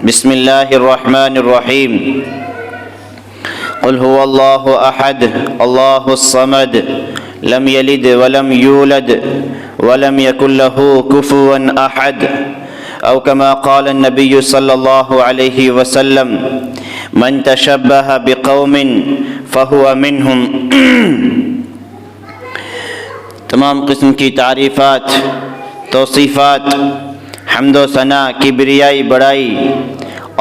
بسم اللہ الرحمن الرحیم قل هو اللہ احد اللہ الصمد لم یلد ولم یولد ولم یکن له کفوا احد او کما قال النبی صلی اللہ علیہ وسلم من تشبہ بقوم فہو منہم۔ تمام قسم کی تعریفات، توصیفات، حمد و ثنا، کبریائی، بڑائی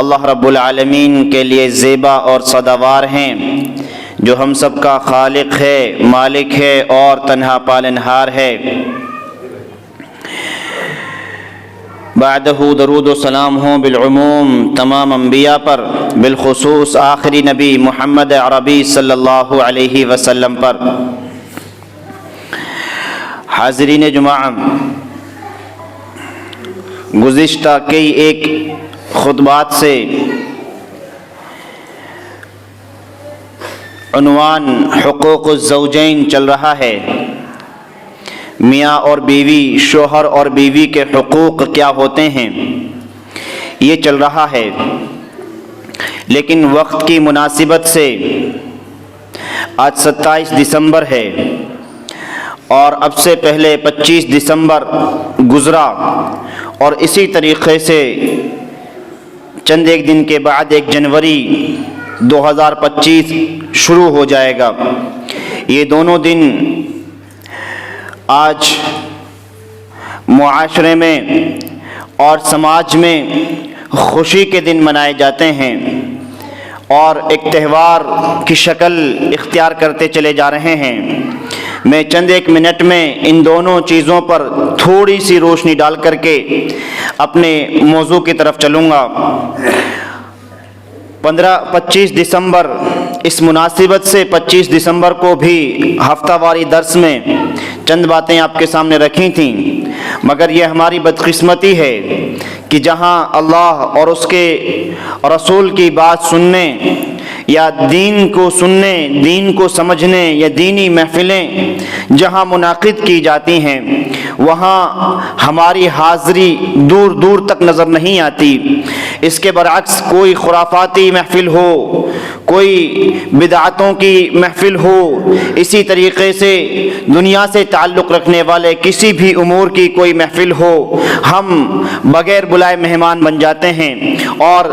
اللہ رب العالمین کے لیے زیبا اور سزاوار ہیں، جو ہم سب کا خالق ہے، مالک ہے اور تنہا پالنہار ہے۔ بعدہ درود و سلام ہوں بالعموم تمام انبیاء پر، بالخصوص آخری نبی محمد عربی صلی اللہ علیہ وسلم پر۔ حاضرین جمعہ، گزشتہ کئی ایک خطبات سے عنوان حقوق الزوجین چل رہا ہے۔ میاں اور بیوی، شوہر اور بیوی کے حقوق کیا ہوتے ہیں، یہ چل رہا ہے۔ لیکن وقت کی مناسبت سے آج 27 دسمبر ہے اور اب سے پہلے 25 دسمبر گزرا، اور اسی طریقے سے چند ایک دن کے بعد 1 جنوری 2025 شروع ہو جائے گا۔ یہ دونوں دن آج معاشرے میں اور سماج میں خوشی کے دن منائے جاتے ہیں اور ایک تہوار کی شکل اختیار کرتے چلے جا رہے ہیں۔ میں چند ایک منٹ میں ان دونوں چیزوں پر تھوڑی سی روشنی ڈال کر کے اپنے موضوع کی طرف چلوں گا۔ 25 دسمبر، اس مناسبت سے 25 دسمبر کو بھی ہفتہ واری درس میں چند باتیں آپ کے سامنے رکھی تھیں، مگر یہ ہماری بدقسمتی ہے کہ جہاں اللہ اور اس کے رسول کی بات سننے یا دین کو سننے، دین کو سمجھنے یا دینی محفلیں جہاں منعقد کی جاتی ہیں، وہاں ہماری حاضری دور دور تک نظر نہیں آتی۔ اس کے برعکس کوئی خرافاتی محفل ہو، کوئی بدعتوں کی محفل ہو، اسی طریقے سے دنیا سے تعلق رکھنے والے کسی بھی امور کی کوئی محفل ہو، ہم بغیر بلائے مہمان بن جاتے ہیں اور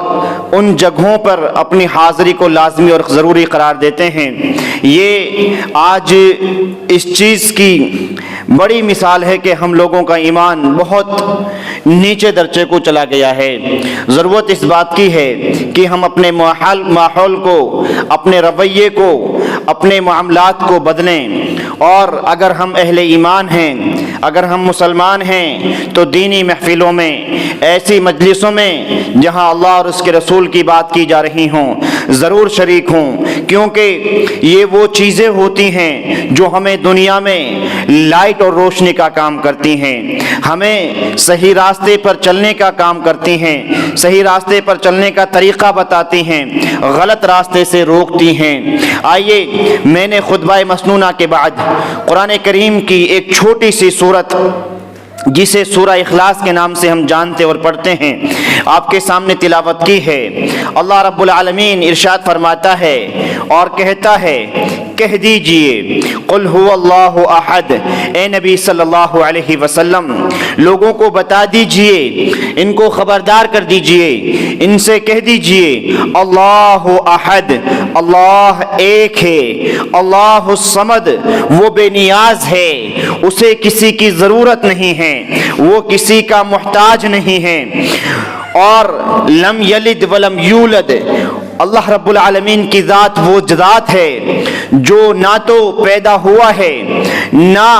ان جگہوں پر اپنی حاضری کو لازمی اور ضروری قرار دیتے ہیں۔ یہ آج اس چیز کی بڑی مثال ہے کہ ہم لوگوں کا ایمان بہت نیچے درجے کو چلا گیا ہے۔ ضرورت اس بات کی ہے کہ ہم اپنے ماحول کو، اپنے رویے کو، اپنے معاملات کو بدلیں، اور اگر ہم اہل ایمان ہیں، اگر ہم مسلمان ہیں تو دینی محفلوں میں، ایسی مجلسوں میں جہاں اللہ اور اس کے رسول کی بات کی جا رہی ہوں، ضرور شریک ہوں، کیونکہ یہ وہ چیزیں ہوتی ہیں جو ہمیں دنیا میں لائٹ اور روشنی کا کام کرتی ہیں، ہمیں صحیح راستے پر چلنے کا کام کرتی ہیں، صحیح راستے پر چلنے کا طریقہ بتاتی ہیں، غلط راستے سے روکتی ہیں۔ آئیے، میں نے خطبہ مسنونہ کے بعد قرآن کریم کی ایک چھوٹی سی سورت، جسے سورہ اخلاص کے نام سے ہم جانتے اور پڑھتے ہیں، آپ کے سامنے تلاوت کی ہے۔ اللہ رب العالمین ارشاد فرماتا ہے اور کہتا ہے، کہہ دیجئے قل هو اللہ احد، اے نبی صلی اللہ علیہ وسلم لوگوں کو بتا دیجئے، ان کو خبردار کر دیجئے، ان سے کہہ دیجئے اللہ احد، اللہ ایک ہے، اللہ الصمد، وہ بے نیاز ہے، اسے کسی کی ضرورت نہیں ہے، وہ کسی کا محتاج نہیں ہے، اور لم یلد ولم یولد، اللہ رب العالمین کی ذات وہ ذات ہے جو نہ تو پیدا ہوا ہے نہ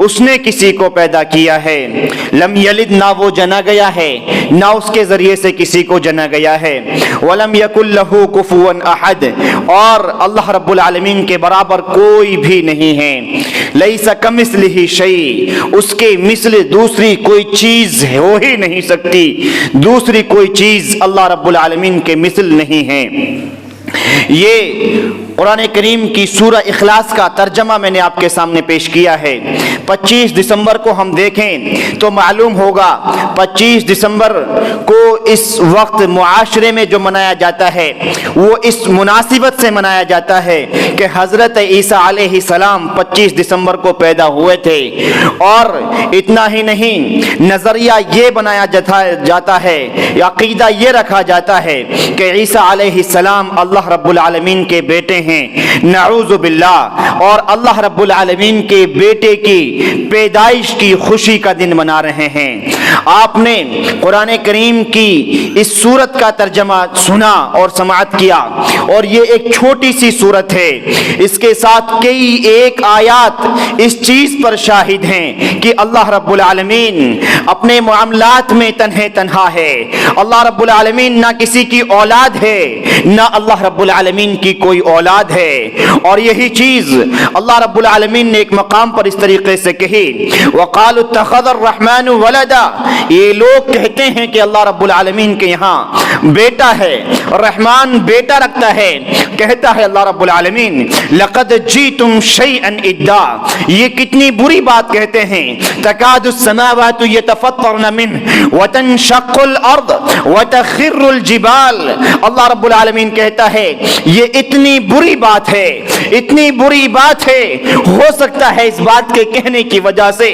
اس نے کسی کو پیدا کیا ہے، لم یلد، نہ وہ جنا گیا ہے نہ اس کے ذریعے سے کسی کو جنا گیا ہے، ولم یکن لہ کفوا احد، اور اللہ رب العالمین کے برابر کوئی بھی نہیں ہے، لیس کمثلہ شیء، اس کے مثل دوسری کوئی چیز ہو ہی نہیں سکتی، دوسری کوئی چیز اللہ رب العالمین کے مثل نہیں ہے۔ یہ कुरान करीम की सूरह इखलास का तर्जमा मैंने आपके सामने पेश किया है। 25 दिसंबर को हम देखें तो मालूम होगा 25 दिसंबर को इस वक्त मुआशरे में जो मनाया जाता है वो इस मुनासिबत से मनाया जाता है कि हज़रत ईसा अलैहिस्सलाम 25 दिसंबर को पैदा हुए थे। और इतना ही नहीं, नज़रिया ये बनाया जाता है, अकीदा ये रखा जाता है कि ईसा अलैहिस्सलाम अल्लाह रब्बुल आलमीन के बेटे हैं, नऊज़ु बिल्लाह। और अल्लाह रब्बुल आलमीन के बेटे की पैदाइश की खुशी का दिन मना रहे हैं। आपने कुरान करीम की इस सूरत का तर्जमा सुना और समाअत किया, और ये एक छोटी सी सूरत है, इसके साथ कई एक आयात इस चीज पर शाहिद हैं कि अल्लाह रब्बुल आलमीन अपने मामलात में तन्हे तन्हा है। अल्लाह रब्बुल आलमीन ना किसी की औलाद है, ना अल्लाह रब्बुल आलमीन की कोई औलाद है। और यही चीज अल्लाह रब्बुल आलमीन ने एक मकाम पर इस तरीके से कही, वक़ालू इत्तख़ज़र रहमानु वलदा। ये लोग कहते हैं कि अल्लाह रब्बुल आलमीन के यहाँ बेटा है, रहमान बेटा रखता है। कहता है अल्लाह रब्बुल आलमीन, लक़द जीतुम शैअन इद्दा। ये कितनी बुरी बात कहते हैं। तकादु समावातु यतफ़त्तरन मिन्हु व तनशक़्क़ुल अर्द व तख़िर्रुल जिबाल। अल्लाह रब्बुल आलमीन कहता है ये इतनी बुरी बात है, इतनी बुरी बात है, हो सकता है इस बात के कहने की वजह से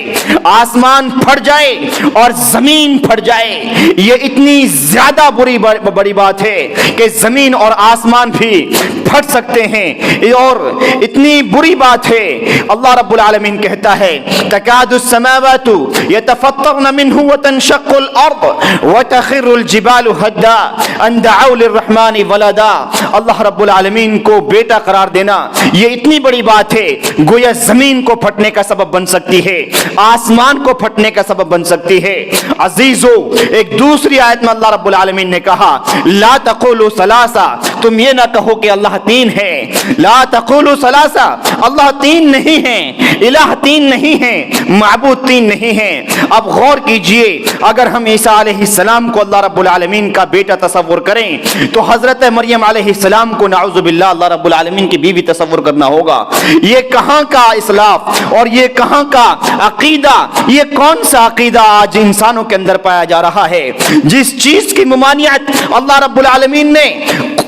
आसमान फट जाए और जमीन फट जाए। ये इतनी ज्यादा बड़ी बात है कि जमीन और आसमान भी फट सकते हैं, और इतनी बुरी बात है। अल्लाह रब्बुल आलमीन कहता है तकादु समावातु यतफ़त्तरन मिन्हु व तनशक़्क़ुल अर्द व तख़िर्रुल जिबालु हद्दा अन दअउ लिर्रहमानि वलदा। अल्लाह रब्बुल आलमीन को बेटा करार देना ये इतनी बड़ी बात है, गोया जमीन को फटने का सबब बन सकती है, आसमान को फटने का सबब बन सकती है। अजीजो, एक दूसरी आयत में अल्लाह रब्बुल आलमीन ने कहा, ला तक़ूलू सलासा, तुम ये ना कहो कि अल्लाह तीन है। ला तक़ूलू सलासा, अल्लाह तीन नहीं है, इलाह तीन नहीं है, माबूद तीन नहीं है। अब गौर कीजिए, अगर हम ईसा अलैहिस्सलाम को अल्लाह रब्बुल आलमीन का बेटा तसव्वुर करें तो हजरत मरियम अलैहिस्सलाम को नाउज़ु बिल्लाह अल्लाह रब्बुल आलमीन की बीवी तसव्वुर करना होगा। ये कहां का इस्लाफ और ये कहां का अकीदा, ये कौन सा अकीदा आज इंसानों के अंदर पाया जा रहा है। जिस चीज की मुमानियत अल्लाह रब्बुल आलमीन ने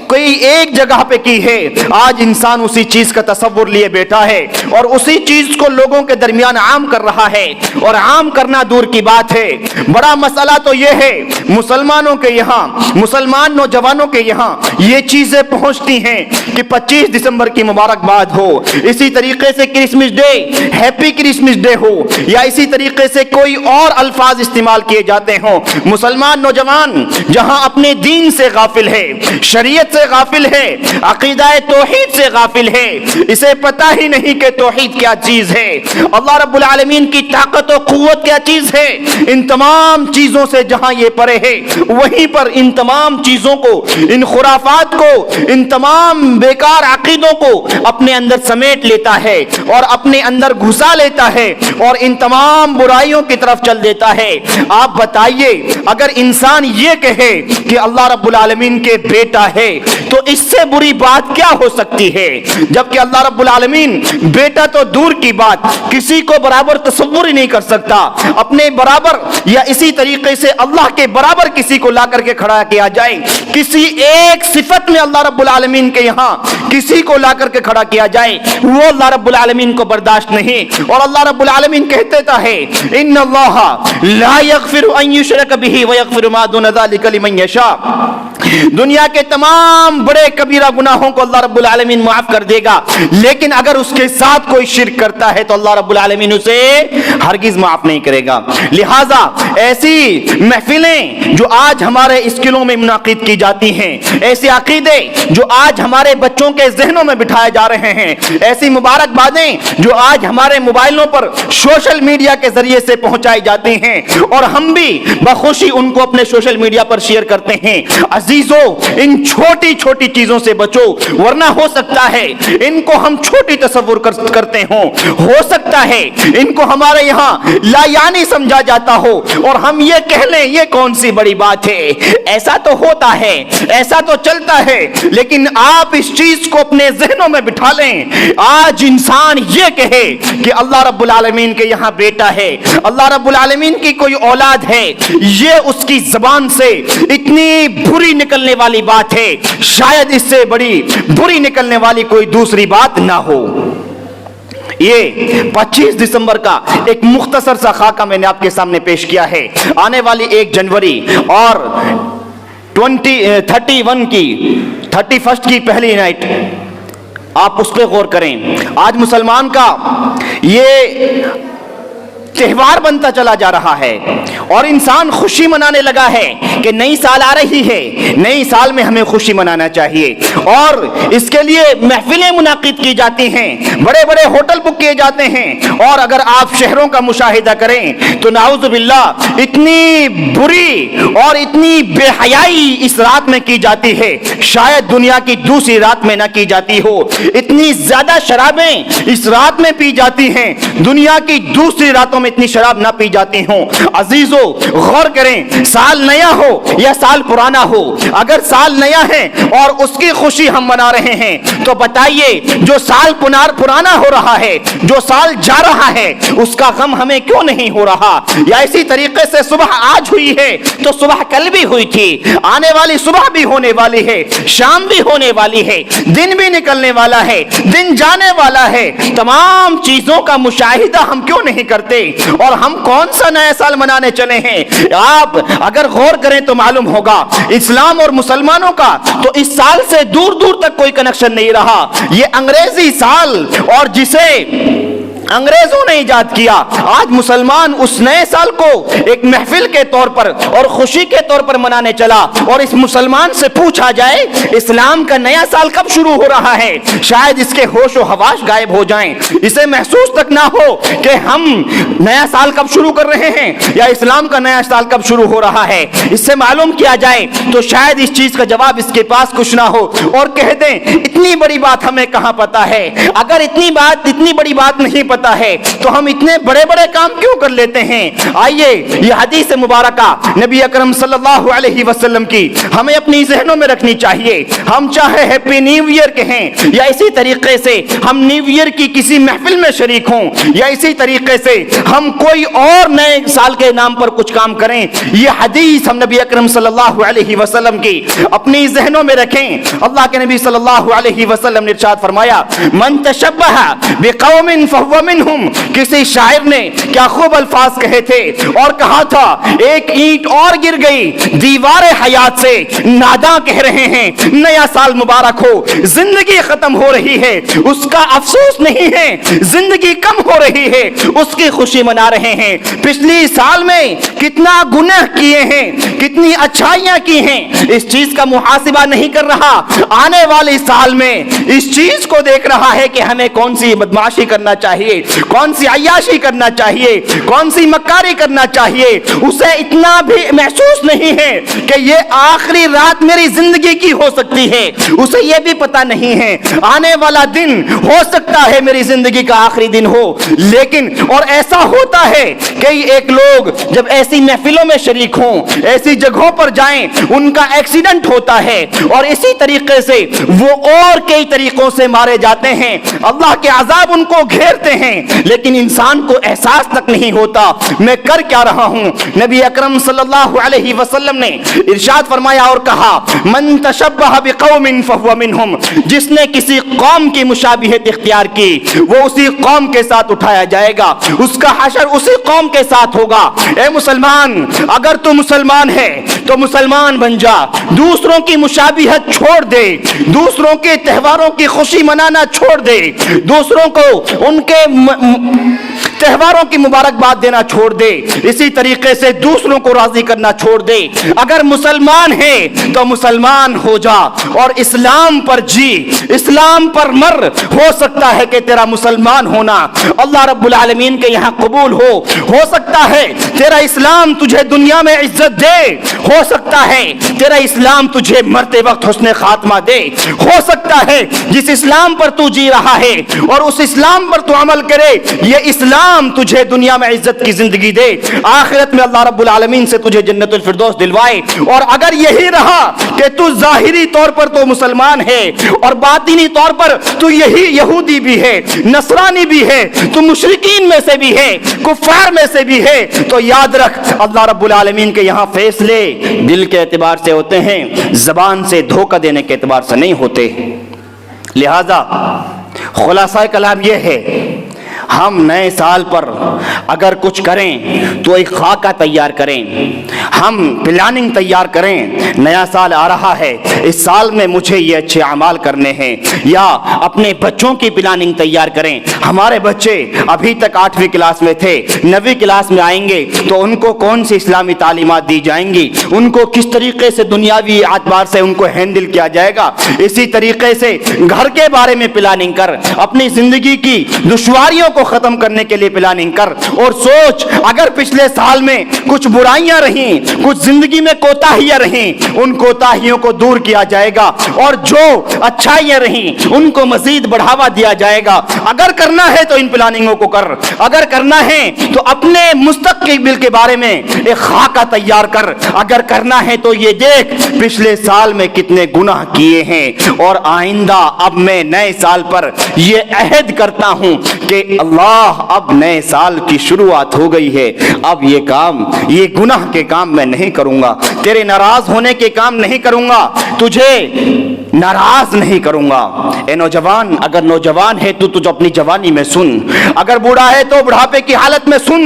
कोई एक जगह पे की है, आज इंसान उसी चीज का तसव्वुर लिए बैठा है और उसी चीज को लोगों के दरमियान आम कर रहा है। और आम करना दूर की बात है, बड़ा मसला तो यह है मुसलमानों के यहाँ, मुसलमान नौजवानों के यहाँ ये चीजें पहुंचती हैं कि 25 दिसंबर की मुबारकबाद हो, इसी तरीके से Christmas day, happy Christmas day हो, या इसी तरीके से कोई और अल्फाज इस्तेमाल किए जाते हों। मुसलमान नौजवान जहां अपने दीन से गाफिल है, शरीयत से गाफिल है, अकीदाए तौहीद से गाफिल है, इसे पता ही नहीं कि तौहीद क्या चीज है, अल्लाह रब्बुल आलमीन की ताकत और कुव्वत क्या चीज है। इन तमाम चीजों से जहां ये परे है, वहीं पर इन तमाम चीजों को, इन खुराफात को, इन तमाम बेकार अकीदों को अपने अंदर समेट लेता है और अपने अंदर घुसा लेता है और इन तमाम बुराइयों की तरफ चल देता है। आप बताइए, अगर इंसान ये कहे कि अल्लाह रब्बुल आलमीन के बेटा है तो इससे बुरी बात क्या हो सकती है। जबकि अल्लाह रब्बुल आलमीन बेटा तो दूर की बात, किसी को बराबर तसव्वुर ही नहीं कर सकता। अपने बराबर या इसी तरीके से अल्लाह के बराबर किसी को ला करके खड़ा किया जाए, किसी एक सिफत में अल्लाह रब्बुल आलमीन के यहाँ किसी को ला करके खड़ा किया जाए, वो अल्लाह रब्बुल आलमीन को बर्दाश्त नहीं। और अल्लाह रब्बुल आलमीन कहते है इन्नल्लाह ला यग़फिरु अन युशरक बिही व यग़फिरु मा दून ज़ालिका लिमन यशा। दुनिया के तमाम बड़े कबीरा गुनाहों को अल्लाह रब्बुल आलमीन माफ कर देगा, लेकिन अगर उसके साथ कोई शिर्क करता है तो अल्लाह रब्बुल आलमीन उसे हरगिज माफ नहीं करेगा। लिहाजा ऐसी महफिलें जो आज हमारे स्कूलों में मुनाकिद की जाती हैं, ऐसे अकीदे जो आज हमारे बच्चों के जहनों में बिठाए जा रहे हैं, ऐसी मुबारकबादें जो आज हमारे मोबाइलों पर सोशल मीडिया के जरिए से पहुंचाई जाती हैं और हम भी बखुशी उनको अपने सोशल मीडिया पर शेयर करते हैं। अजीजों, इन छोटी छोटी चीजों से बचो, वरना हो सकता है इनको हम छोटी तस्वुर करते हो सकता है इनको हमारे यहाँ लायानी समझा जाता हो और हम ये कह लें ये कौन सी बड़ी बात है। ऐसा तो होता है, ऐसा तो चलता है, लेकिन आप इस चीज को अपने जहनों में बिठा लें। आज इंसान ये कहे कि अल्लाह रब्बुल आलमीन के यहाँ बेटा है, अल्लाह रब्बुल आलमीन की कोई औलाद है, ये उसकी जबान से इतनी बुरी निकलने वाली बात है, शायद इससे बड़ी बुरी निकलने वाली कोई दूसरी बात ना हो। ये 25 दिसंबर का एक मुख्तसर सा खाका मैंने आपके सामने पेश किया है। आने वाली 1 जनवरी और 31 की पहली नाइट आप उस पर गौर करें। आज मुसलमान का ये त्योहार बनता चला जा रहा है और इंसान खुशी मनाने लगा है कि नई साल आ रही है, नई साल में हमें खुशी मनाना चाहिए और इसके लिए महफिलें मुनाकिद की जाती हैं, बड़े बड़े होटल बुक किए जाते हैं। और अगर आप शहरों का मुशाहिदा करें तो नाउज़ु बिल्लाह इतनी बुरी और इतनी बेहयाई इस रात में की जाती है, शायद दुनिया की दूसरी रात में ना की जाती हो। इतनी ज्यादा शराबें इस रात में पी जाती हैं, दुनिया की दूसरी रातों इतनी शराब ना पी जाती हो। अजीजों, गौर करें, साल नया हो या साल पुराना हो, अगर साल नया है और उसकी खुशी हम मना रहे हैं तो बताइए जो साल पुराना हो रहा है, जो साल जा रहा है, उसका गम हमें क्यों नहीं हो रहा। या इसी तरीके से सुबह आज हुई है तो सुबह कल भी हुई थी, आने वाली सुबह भी होने वाली है, शाम भी होने वाली है, दिन भी निकलने वाला है, दिन जाने वाला है। तमाम चीजों का मुशाहिदा हम क्यों नहीं करते और हम कौन सा नया साल मनाने चले हैं। आप अगर गौर करें तो मालूम होगा इस्लाम और मुसलमानों का तो इस साल से दूर दूर तक कोई कनेक्शन नहीं रहा। ये अंग्रेजी साल और जिसे अंग्रेजों ने इजाद किया, आज मुसलमान उस नए साल को एक महफिल के तौर पर और खुशी के तौर पर मनाने चला। और इस मुसलमान से पूछा जाए इस्लाम का नया साल कब शुरू हो रहा है, शायद इसके होश और हवास गायब हो जाएं, इसे महसूस तक ना हो कि हम नया साल कब शुरू कर रहे हैं या इस्लाम का नया साल कब शुरू हो रहा है। इससे मालूम किया जाए तो शायद इस चीज का जवाब इसके पास कुछ ना हो और कह दें इतनी बड़ी बात हमें कहां पता है। अगर इतनी बड़ी बात नहीं पता है तो हम इतने बड़े बड़े काम क्यों कर लेते हैं। आइए ये हदीस मुबारका नबी अकरम सल्लल्लाहु अलैहि वसल्लम की हमें अपनी ज़हनों में रखनी चाहिए। हम चाहे हैप्पी न्यू ईयर कहें या इसी तरीके से हम न्यू ईयर की किसी महफिल में शरीक हों या इसी तरीके से हम कोई और नए साल के नाम पर कुछ काम करें, ये हदीस हम नबी अकरम सल्लल्लाहु अलैहि वसल्लम की अपनी ज़हनों में रखें। अल्लाह के नबी सल्लल्लाहु अलैहि वसल्लम ने इरशाद फरमाया, मन तशब्बह बिकौमिन फहुव मिनहुम। किसी शायर ने क्या खूब अल्फाज कहे थे और कहा था, एक ईंट और गिर गई दीवारे हयात से, नादा कह रहे हैं नया साल मुबारक हो। जिंदगी खत्म हो रही है, उसका अफसोस नहीं है, जिंदगी कम हो रही है, उसकी खुशी मना रहे हैं। पिछली साल में कितना गुनाह किए हैं, कितनी अच्छाइयां की हैं, इस चीज का मुहासिबा नहीं कर रहा। आने वाले साल में इस चीज को देख रहा है कि हमें कौन सी बदमाशी करना चाहिए, कौन सी अय्याशी करना चाहिए, कौन सी मक्कारी करना चाहिए। उसे इतना भी महसूस नहीं है कि ये आखिरी रात मेरी जिंदगी की हो सकती है, उसे ये भी पता नहीं है आने वाला दिन हो सकता है मेरी जिंदगी का आखिरी दिन हो। लेकिन और ऐसा होता है कि एक लोग जब ऐसी महफिलों में शरीक हों, ऐसी जगहों पर जाएं, उनका एक्सीडेंट होता है और इसी तरीके से वो और कई तरीकों से मारे जाते हैं, अल्लाह के अजाब उनको घेरते हैं, लेकिन इंसान को एहसास तक नहीं होता मैं कर क्या रहा हूं। नबी अकरम सल्लल्लाहु अलैहि वसल्लम ने इरशाद फरमाया और कहा, मन तशब्बह बिकौमिन फहुव मिनहुम। जिसने किसी कौम की मुशाबिहत इख्तियार की वो उसी कौम के साथ उठाया जाएगा, उसका हशर उसी कौम के साथ होगा। ए मुसलमान, अगर तू मुसलमान है तो मुसलमान बन जा, दूसरों की मुशाबिहत छोड़ दे, दूसरों के त्योहारों की खुशी मनाना छोड़ दे, दूसरों को उनके त्योहारों की मुबारकबाद देना छोड़ दे, इसी तरीके से दूसरों को राजी करना छोड़ दे। अगर मुसलमान है तो मुसलमान हो जा और इस्लाम पर जी, इस्लाम पर मर। हो सकता है कि तेरा मुसलमान होना अल्लाह रब्बुल आलमीन के यहाँ कबूल हो सकता है तेरा इस्लाम तुझे दुनिया में इज्जत दे, हो सकता है तेरा इस्लाम तुझे मरते वक्त हुस्ने खात्मा दे, हो सकता है जिस इस्लाम पर तू जी रहा है और उस इस्लाम पर तू अमल करे, ये इस्लाम तुझे दुनिया में इज्जत की जिंदगी दे, आखिरत में अल्लाह रब्बुल आलमीन से तुझे जन्नतुल फिरदौस दिलवाए। और अगर यही रहा कि तू जाहिरी तौर पर तो मुसलमान है और बातिनी तौर पर तू यही यहूदी भी है, नसरानी भी है, तू मुशरिकीन में से भी है, कुफ्फार में से भी है, तो याद रख अल्लाह रब्बुल आलमीन के यहाँ फैसले दिल के एतबार से होते हैं, जबान से धोखा देने के एतबार से नहीं होते। लिहाजा खुलासा कलाम यह है, हम नए साल पर अगर कुछ करें तो एक खाका तैयार करें, हम प्लानिंग तैयार करें। नया साल आ रहा है, इस साल में मुझे ये अच्छे अमाल करने हैं, या अपने बच्चों की प्लानिंग तैयार करें। हमारे बच्चे अभी तक 8वीं क्लास में थे, 9वीं क्लास में आएंगे तो उनको कौन सी इस्लामी तालीमात दी जाएंगी, उनको किस तरीके से दुनियावी एतबार से उनको हैंडल किया जाएगा। इसी तरीके से घर के बारे में प्लानिंग कर, अपनी जिंदगी की दुश्वारियों को खत्म करने के लिए प्लानिंग कर और सोच, अगर पिछले साल में कुछ बुराइयां रहीं, कुछ जिंदगी में कोताहियां रहीं, उन कोताहियों को दूर किया जाएगा और जो अच्छाइयां रहीं उनको मजीद बढ़ावा दिया जाएगा। अगर करना है तो इन प्लानिंगों को कर, अगर करना है तो अपने मुस्तकबिल के बारे में एक खाका तैयार कर, अगर करना है तो ये देख पिछले साल में कितने गुनाह किए हैं और आइंदा अब मैं नए साल पर ये अहद करता हूं कि अल्लाह अब नए साल की शुरुआत हो गई है, अब ये काम, ये गुनाह के काम मैं नहीं करूंगा, तेरे नाराज होने के काम नहीं करूंगा, तुझे नाराज नहीं करूंगा। ए नौजवान, अगर नौजवान है तो तुझ अपनी जवानी में सुन, अगर बूढ़ा है तो बुढ़ापे की हालत में सुन।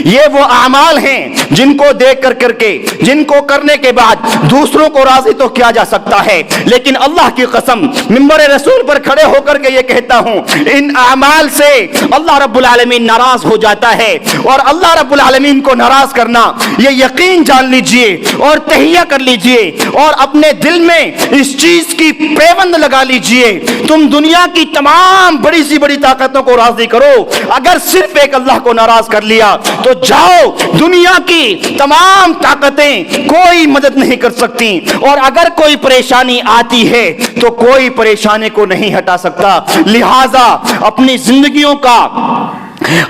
ये वो अमाल हैं जिनको देख कर करके, जिनको करने के बाद दूसरों को राजी तो किया जा सकता है, लेकिन अल्लाह की कसम मिंबर रसूल पर खड़े होकर के ये कहता हूं, इन अमाल से अल्लाह रब्बुल आलमीन नाराज हो जाता है। और अल्लाह रब्बुल आलमीन को नाराज करना, ये यकीन जान लीजिए और तहिया कर लीजिए और अपने दिल में इस चीज की पेबंद लगा लीजिए, तुम दुनिया की तमाम बड़ी सी बड़ी ताकतों को राजी करो, अगर सिर्फ एक अल्लाह को नाराज कर लिया तो जाओ, दुनिया की तमाम ताकतें कोई मदद नहीं कर सकती, और अगर कोई परेशानी आती है तो कोई परेशानी को नहीं हटा सकता। लिहाजा अपनी जिंदगियों का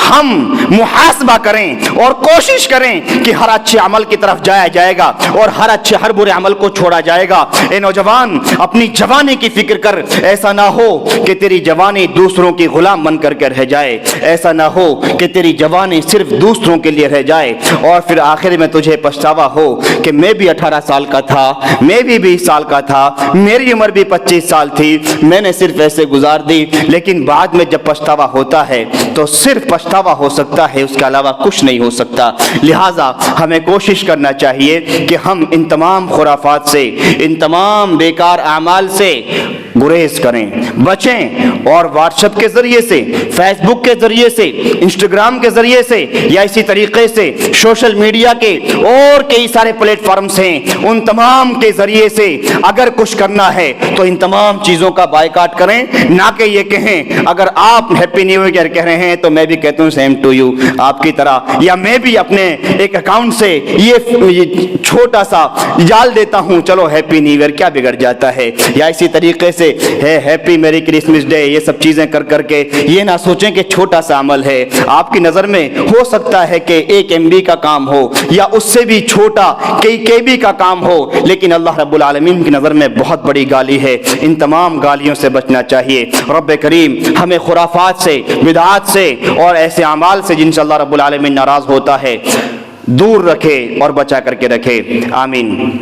हम मुहासबा करें और कोशिश करें कि हर अच्छे अमल की तरफ जाया जाएगा और हर बुरे अमल को छोड़ा जाएगा। ए नौजवान, अपनी जवानी की फिक्र कर, ऐसा ना हो कि तेरी जवानी दूसरों की गुलाम बन करके रह जाए, ऐसा ना हो कि तेरी जवानी सिर्फ दूसरों के लिए रह जाए और फिर आखिर में तुझे पछतावा हो कि मैं भी 18 साल का था, मैं भी 20 साल का था, मेरी उम्र भी 25 साल थी, मैंने सिर्फ ऐसे गुजार दी। लेकिन बाद में जब पछतावा होता है तो सिर्फ पछतावा हो सकता है, उसके अलावा कुछ नहीं हो सकता। लिहाजा हमें कोशिश करना चाहिए कि हम इन तमाम खुराफात से, इन तमाम बेकार अमाल से गुरेज करें, बचें, और व्हाट्सएप के जरिए से, फेसबुक के जरिए से, इंस्टाग्राम के जरिए से, या इसी तरीके से सोशल मीडिया के और कई सारे प्लेटफॉर्म्स हैं, उन तमाम के जरिए से अगर कुछ करना है तो इन तमाम चीजों का बायकॉट करें, ना कि ये कहें अगर आप हैप्पी न्यू ईयर कह रहे हैं तो मैं भी कहता हूं सेम टू यू, आपकी तरह, या मैं भी अपने एक अकाउंट से ये छोटा सा डाल देता हूं, चलो हैप्पी न्यू ईयर, क्या बिगड़ जाता है। या इसी तरीके से है हैप्पी मेरी क्रिसमस डे, ये सब चीजें कर करके ये ना सोचें कि छोटा सा अमल है, आपकी नजर में हो सकता है कि 1 MB का काम हो या उससे भी छोटा कई KB का काम हो, लेकिन अल्लाह रब्बुल आलमीन की नजर में बहुत बड़ी गाली है। इन तमाम गालियों से बचना चाहिए। रब्बे करीम हमें खुराफात से, बिदआत से और ऐसे अमाल से जिनसे अल्लाह रब्बुल आलमीन नाराज होता है दूर रखे और बचा करके रखे। आमीन।